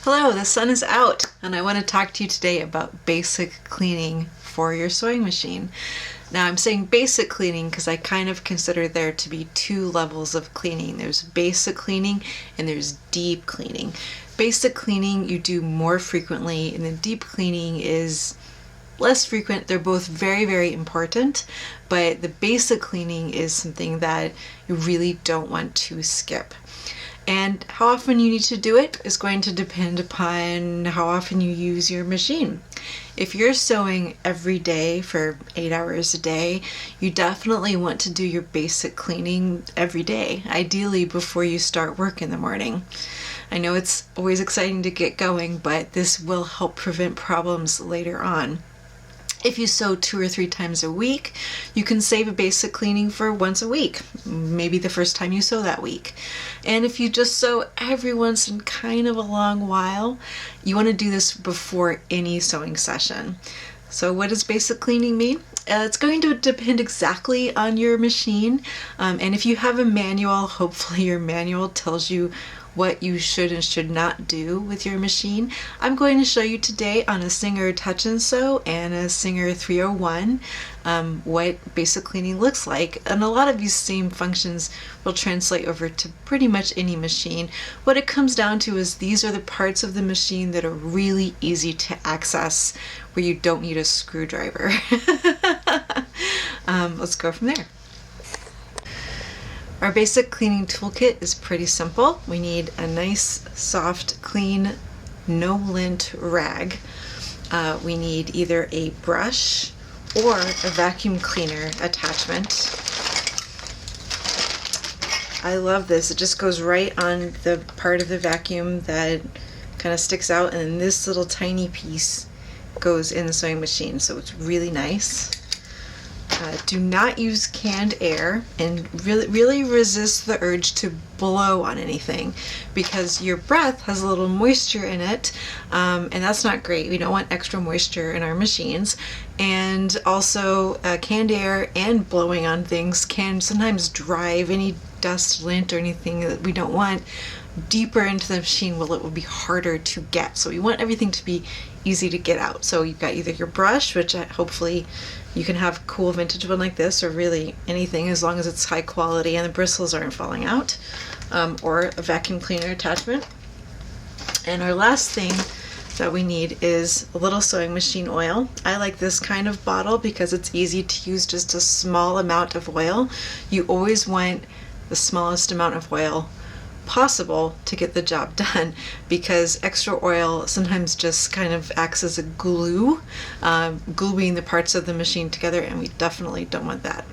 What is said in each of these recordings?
Hello, the sun is out, and I want to talk to you today about basic cleaning for your sewing machine. Now, I'm saying basic cleaning because I kind of consider there to be two levels of cleaning. There's basic cleaning and there's deep cleaning. Basic cleaning you do more frequently, and then deep cleaning is less frequent. They're both very, very important, but the basic cleaning is something that you really don't want to skip. And how often you need to do it is going to depend upon how often you use your machine. If you're sewing every day for 8 hours a day, you definitely want to do your basic cleaning every day, ideally before you start work in the morning. I know it's always exciting to get going, but this will help prevent problems later on. If you sew 2 or 3 times a week, you can save a basic cleaning for once a week, maybe the first time you sew that week. And if you just sew every once in kind of a long while, you want to do this before any sewing session. So what does basic cleaning mean? It's going to depend exactly on your machine. And if you have a manual, hopefully your manual tells you what you should and should not do with your machine. I'm going to show you today on a Singer Touch and Sew and a Singer 301 what basic cleaning looks like. And a lot of these same functions will translate over to pretty much any machine. What it comes down to is these are the parts of the machine that are really easy to access where you don't need a screwdriver. Let's go from there. Our basic cleaning toolkit is pretty simple. We need a nice, soft, clean, no-lint rag. We need either a brush or a vacuum cleaner attachment. I love this. It just goes right on the part of the vacuum that kind of sticks out, and then this little tiny piece goes in the sewing machine, so it's really nice. Do not use canned air, and really resist the urge to blow on anything, because your breath has a little moisture in it, and that's not great. We don't want extra moisture in our machines. And also canned air and blowing on things can sometimes drive any dust, lint, or anything that we don't want deeper into the machine. Well, it will be harder to get. So we want everything to be easy to get out. So you've got either your brush, which hopefully you can have a cool vintage one like this, or really anything as long as it's high quality and the bristles aren't falling out, or a vacuum cleaner attachment. And our last thing that we need is a little sewing machine oil. I like this kind of bottle because it's easy to use just a small amount of oil. You always want the smallest amount of oil possible to get the job done, because extra oil sometimes just kind of acts as a glue, gluing the parts of the machine together, and we definitely don't want that.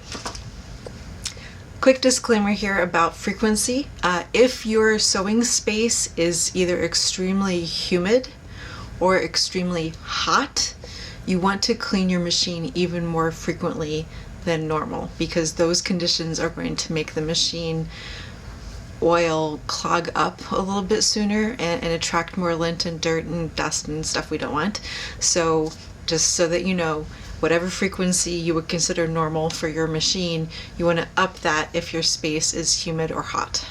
Quick disclaimer here about frequency. If your sewing space is either extremely humid or extremely hot, you want to clean your machine even more frequently than normal, because those conditions are going to make the machine oil clog up a little bit sooner and attract more lint and dirt and dust and stuff we don't want. So just so that you know, whatever frequency you would consider normal for your machine, you want to up that if your space is humid or hot.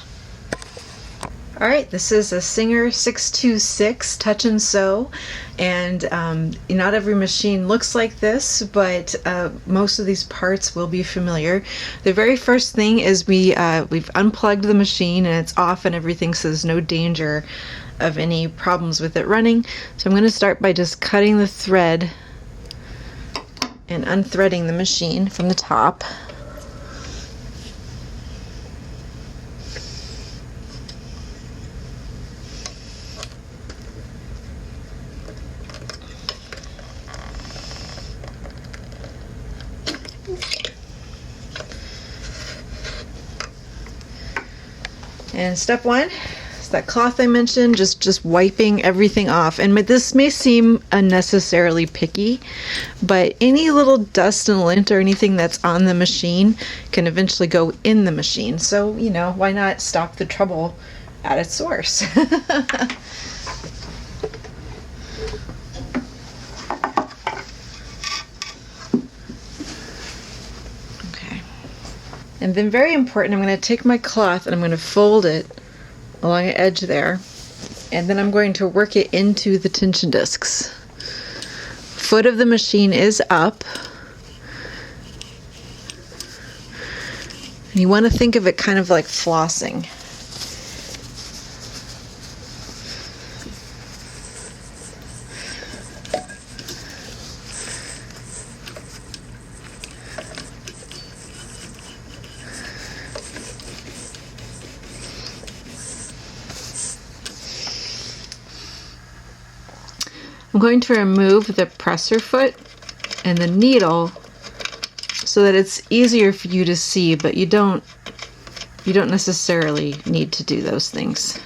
Alright, this is a Singer 626 Touch and Sew, and not every machine looks like this, but most of these parts will be familiar. The very first thing is we've unplugged the machine and it's off and everything, so there's no danger of any problems with it running. So I'm going to start by just cutting the thread and unthreading the machine from the top. And step 1 is that cloth I mentioned, just wiping everything off. And this may seem unnecessarily picky, but any little dust and lint or anything that's on the machine can eventually go in the machine. So, you know, why not stop the trouble at its source? And then, very important, I'm going to take my cloth and I'm going to fold it along the edge there and then I'm going to work it into the tension discs. Foot of the machine is up. And you want to think of it kind of like flossing. I'm going to remove the presser foot and the needle so that it's easier for you to see, but you don't necessarily need to do those things.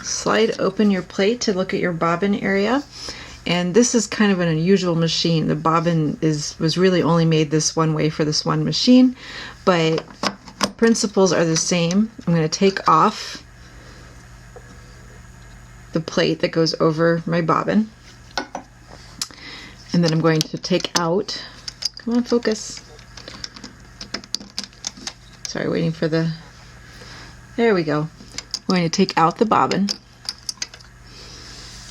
Slide open your plate to look at your bobbin area. And this is kind of an unusual machine. The bobbin was really only made this one way for this one machine, but principles are the same. I'm going to take off the plate that goes over my bobbin, and then I'm going to take out, come on, focus. Sorry, waiting for the, there we go. I'm going to take out the bobbin.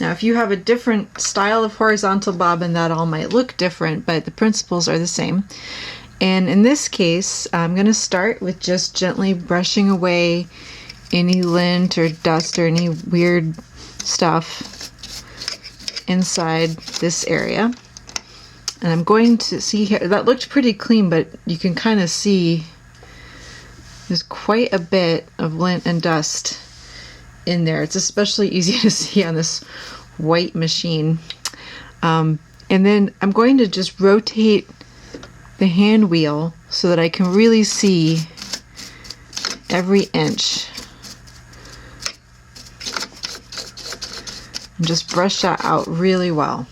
Now, if you have a different style of horizontal bobbin, that all might look different, but the principles are the same. And in this case, I'm going to start with just gently brushing away any lint or dust or any weird stuff inside this area. And I'm going to see here, that looked pretty clean, but you can kind of see there's quite a bit of lint and dust in there. It's especially easy to see on this white machine. And then I'm going to just rotate the hand wheel so that I can really see every inch. And just brush that out really well.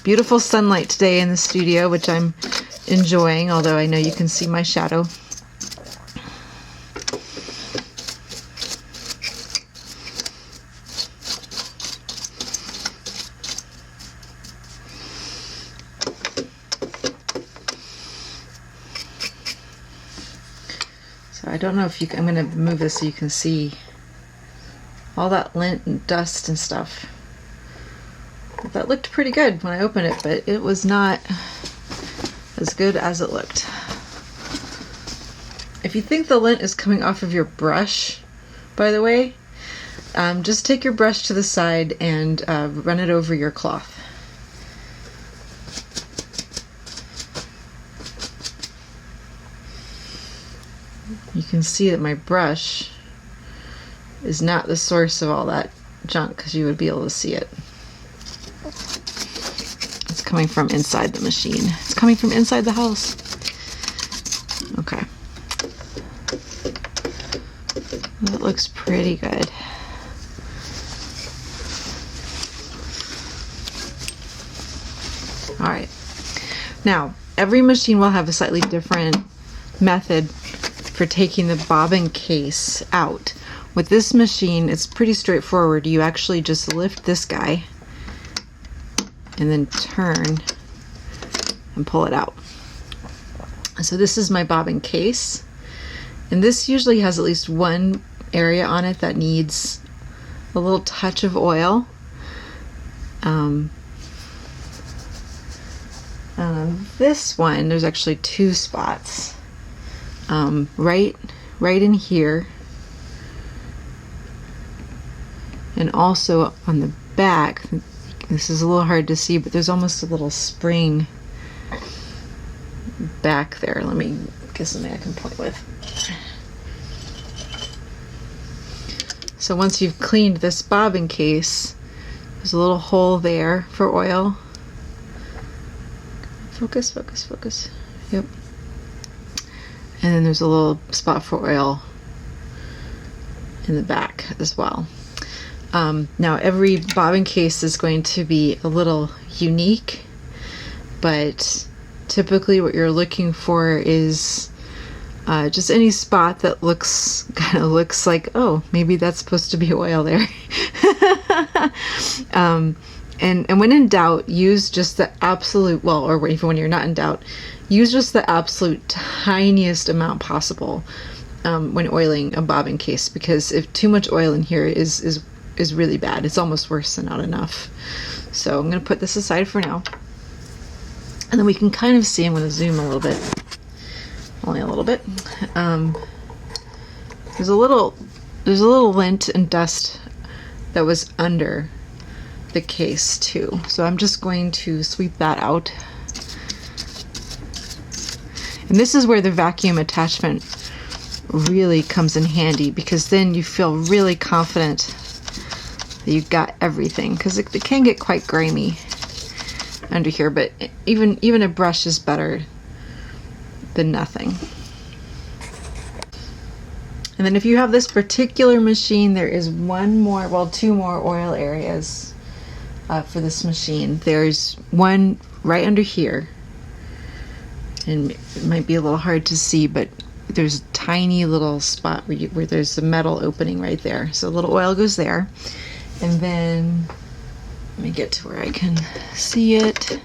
Beautiful sunlight today in the studio, which I'm enjoying, although I know you can see my shadow. So I don't know if you can, I'm going to move this so you can see all that lint and dust and stuff. That looked pretty good when I opened it, but it was not as good as it looked. If you think the lint is coming off of your brush, by the way, just take your brush to the side and run it over your cloth. You can see that my brush is not the source of all that junk, because you would be able to see it. It's coming from inside the machine. It's coming from inside the house. Okay. That looks pretty good. All right. Now, every machine will have a slightly different method for taking the bobbin case out. With this machine, it's pretty straightforward. You actually just lift this guy and then turn and pull it out. So this is my bobbin case, and this usually has at least one area on it that needs a little touch of oil. This one, there's actually two spots. Right in here, and also on the back. This is a little hard to see, but there's almost a little spring back there. Let me get something I can point with. So once you've cleaned this bobbin case, there's a little hole there for oil. Focus, focus, focus. Yep. And then there's a little spot for oil in the back as well. Now every bobbin case is going to be a little unique, but typically what you're looking for is just any spot that kind of looks like, oh, maybe that's supposed to be oil there. And when in doubt, use just the absolute, well, or even when you're not in doubt, use just the absolute tiniest amount possible when oiling a bobbin case, because if too much oil in here is really bad. It's almost worse than not enough. So I'm going to put this aside for now. And then we can kind of see, I'm going to zoom a little bit, only a little bit. There's a little lint and dust that was under the case too. So I'm just going to sweep that out. And this is where the vacuum attachment really comes in handy, because then you feel really confident that you've got everything, because it can get quite grimy under here, but even a brush is better than nothing. And then if you have this particular machine, there is two more oil areas for this machine. There's one right under here, and it might be a little hard to see, but there's a tiny little spot where there's a metal opening right there. So a little oil goes there. And then, let me get to where I can see it.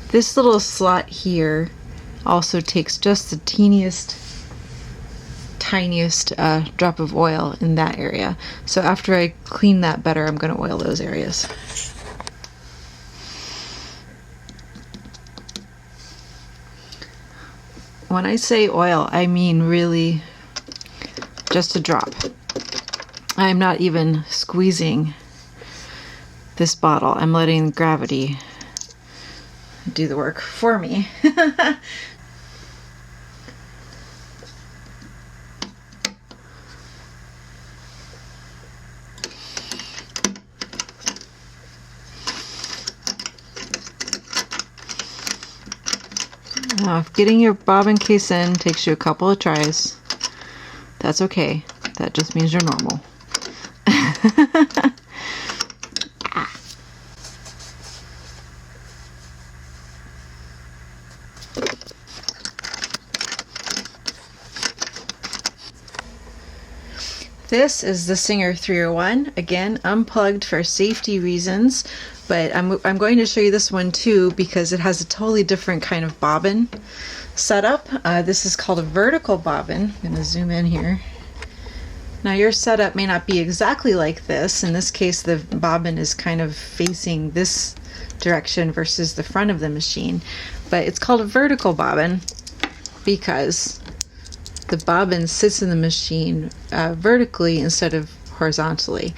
This little slot here also takes just the tiniest drop of oil in that area. So after I clean that better, I'm going to oil those areas. When I say oil, I mean really just a drop. I'm not even squeezing this bottle. I'm letting gravity do the work for me. Now, if getting your bobbin case in takes you a couple of tries, that's okay. That just means you're normal. This is the Singer 301, again unplugged for safety reasons, but I'm going to show you this one too because it has a totally different kind of bobbin setup. This is called a vertical bobbin. I'm going to zoom in here. Now your setup may not be exactly like this. In this case, the bobbin is kind of facing this direction versus the front of the machine, but it's called a vertical bobbin because the bobbin sits in the machine vertically instead of horizontally.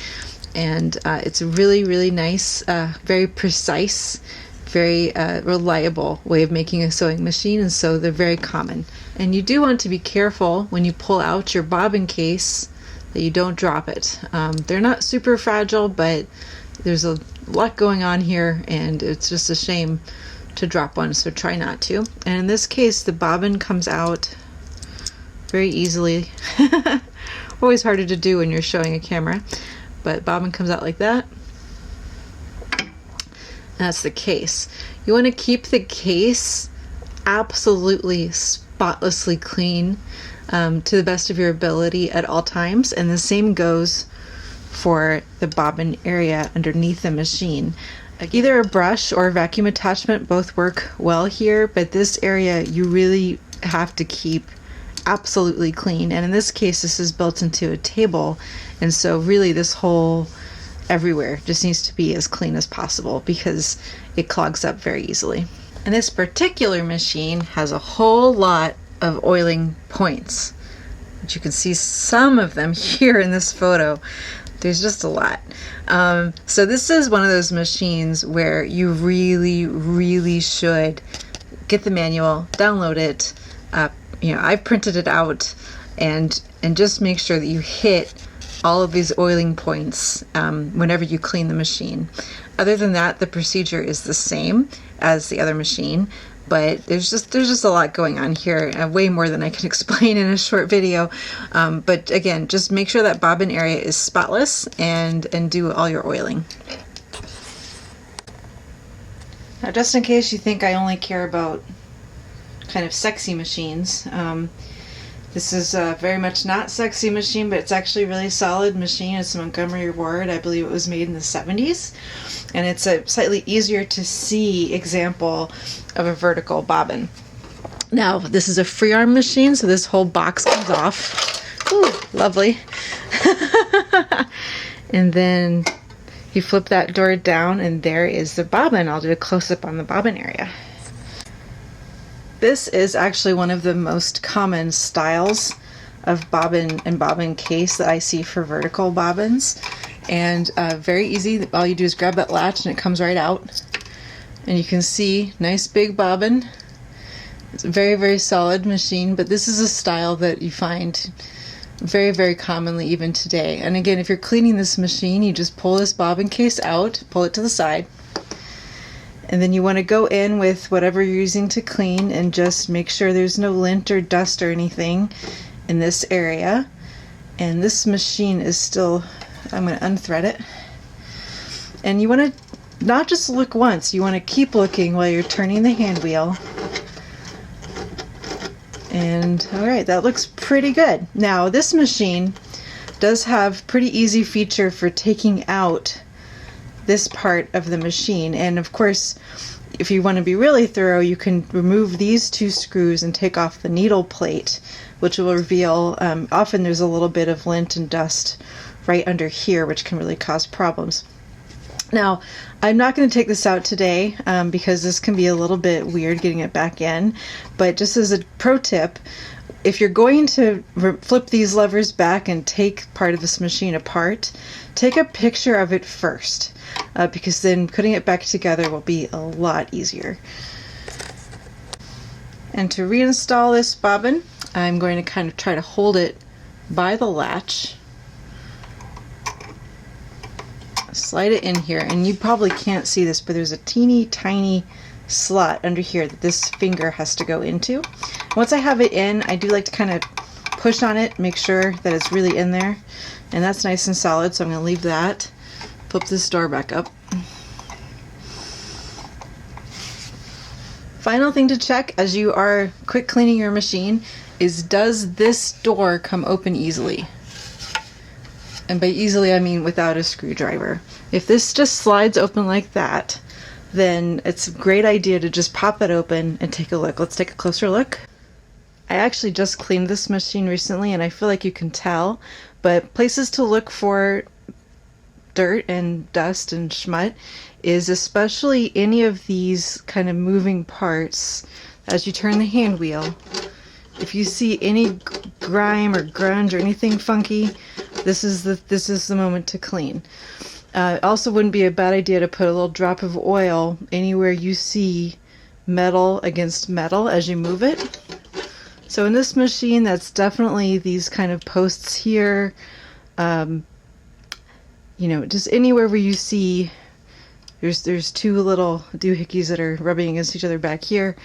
And it's a really, really nice, very precise, very reliable way of making a sewing machine, and so they're very common. And you do want to be careful when you pull out your bobbin case that you don't drop it. They're not super fragile, but there's a lot going on here, and it's just a shame to drop one, so try not to. And in this case, the bobbin comes out very easily. Always harder to do when you're showing a camera, but bobbin comes out like that. That's the case. You want to keep the case absolutely spotlessly clean to the best of your ability at all times, and the same goes for the bobbin area underneath the machine. Either a brush or a vacuum attachment both work well here, but this area you really have to keep absolutely clean. And in this case, this is built into a table, and so really this whole everywhere just needs to be as clean as possible because it clogs up very easily. And this particular machine has a whole lot of oiling points, but you can see some of them here in this photo. There's just a lot. So this is one of those machines where you really, really should get the manual, download it. I've printed it out, and just make sure that you hit all of these oiling points whenever you clean the machine. Other than that, the procedure is the same as the other machine, but there's just a lot going on here, way more than I can explain in a short video. But again, just make sure that bobbin area is spotless and do all your oiling. Now, just in case you think I only care about kind of sexy machines, This is a very much not sexy machine, but it's actually a really solid machine. It's a Montgomery Ward. I believe it was made in the 70s. And it's a slightly easier to see example of a vertical bobbin. Now, this is a free arm machine, so this whole box comes off. Ooh, lovely. And then you flip that door down, and there is the bobbin. I'll do a close-up on the bobbin area. This is actually one of the most common styles of bobbin and bobbin case that I see for vertical bobbins. And very easy. All you do is grab that latch and it comes right out. And you can see, nice big bobbin. It's a very, very solid machine, but this is a style that you find very, very commonly even today. And again, if you're cleaning this machine, you just pull this bobbin case out, pull it to the side, and then you want to go in with whatever you're using to clean and just make sure there's no lint or dust or anything in this area. And this machine is still, I'm going to unthread it. And you want to not just look once, you want to keep looking while you're turning the hand wheel. And alright, that looks pretty good. Now this machine does have pretty easy feature for taking out this part of the machine, and of course if you want to be really thorough, you can remove these two screws and take off the needle plate, which will reveal often there's a little bit of lint and dust right under here, which can really cause problems. Now, I'm not going to take this out today because this can be a little bit weird getting it back in, but just as a pro tip, if you're going to flip these levers back and take part of this machine apart, take a picture of it first, because then putting it back together will be a lot easier. And to reinstall this bobbin, I'm going to kind of try to hold it by the latch. Slide it in here, and you probably can't see this, but there's a teeny tiny slot under here that this finger has to go into. Once I have it in, I do like to kind of push on it, make sure that it's really in there, and that's nice and solid, so I'm going to leave that. Flip this door back up. Final thing to check as you are quick cleaning your machine is, does this door come open easily? And by easily I mean without a screwdriver. If this just slides open like that, then it's a great idea to just pop it open and take a look. Let's take a closer look. I actually just cleaned this machine recently and I feel like you can tell, but places to look for dirt and dust and schmut is especially any of these kind of moving parts as you turn the hand wheel. If you see any grime or grunge or anything funky, this is the moment to clean. Also wouldn't be a bad idea to put a little drop of oil anywhere you see metal against metal as you move it. So in this machine, that's definitely these kind of posts here. You know, just anywhere where you see there's two little doohickeys that are rubbing against each other back here.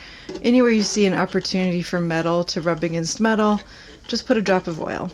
Anywhere you see an opportunity for metal to rub against metal, just put a drop of oil.